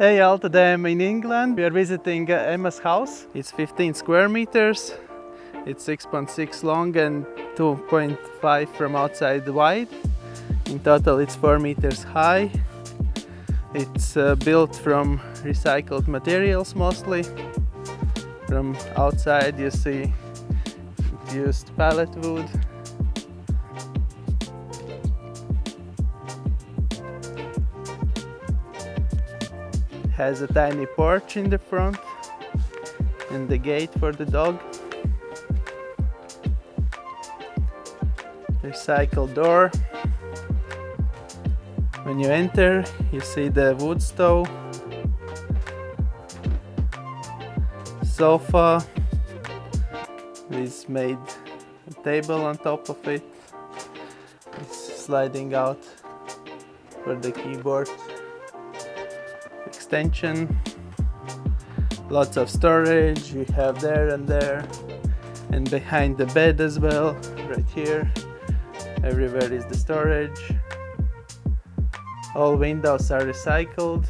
Hey all, today I'm in England. We are visiting Emma's house. It's 15 square meters. It's 6.6 long and 2.5 from outside wide. In total it's 4 meters high. It's built from recycled materials mostly. From outside you see it used pallet wood. Has a tiny porch in the front and the gate for the dog. Recycled door. When you enter, you see the wood stove, sofa with made a table on top of it. It's sliding out for the keyboard. Extension, lots of storage we have there and behind the bed as well, right here. Everywhere is the storage. All windows are recycled.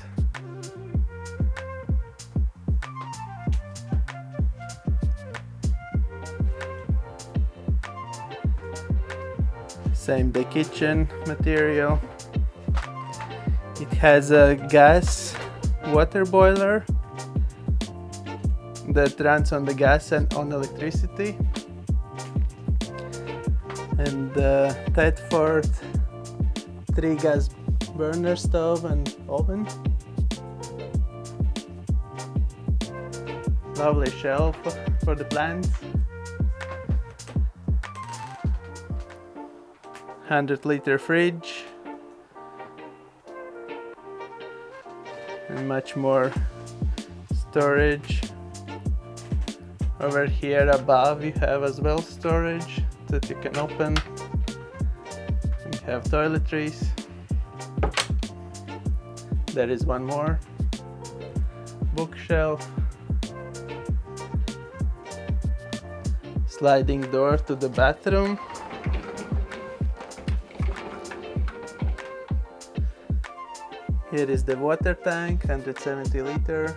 Same the kitchen material. It has a gas water boiler that runs on the gas and on electricity, and Thetford 3 gas burner stove and oven. Lovely shelf for the plants. 100-liter fridge. And much more storage. Over here above you have as well storage that you can open. You have toiletries. There is one more bookshelf. Sliding door to the bathroom. Here is the water tank, 170-liter.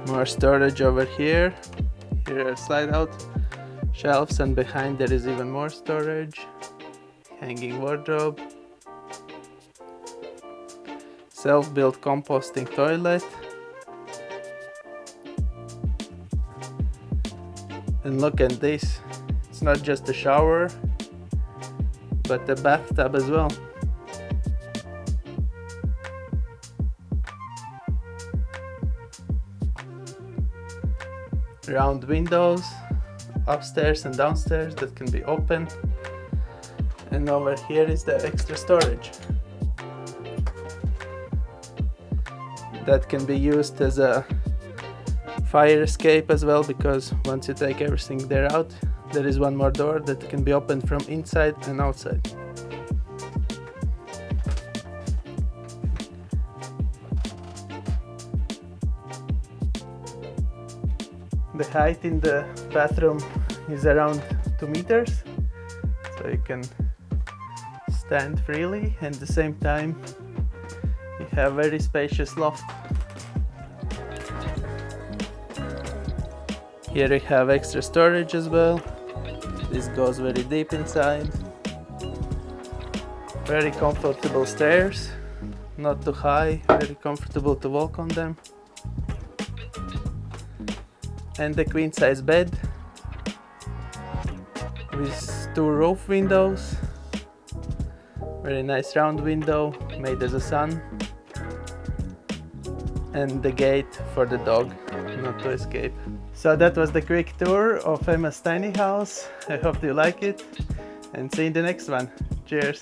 More storage over here. Here are slide-out shelves, and behind there is even more storage. Hanging wardrobe. Self-built composting toilet. And look at this. It's not just a shower, but the bathtub as well. Round windows upstairs and downstairs that can be open, and over here is the extra storage that can be used as a fire escape as well, because once you take everything there out, there is one more door that can be opened from inside and outside. The height in the bathroom is around 2 meters, so you can stand freely, and at the same time you have very spacious loft. Here we have extra storage as well. This goes very deep inside. Very comfortable stairs, not too high, very comfortable to walk on them. And the queen size bed with 2 roof windows. Very nice round window made as a sun. And the gate for the dog not to escape. So that was the quick tour of Emma's tiny house. I hope you like it, and see you in the next one. Cheers!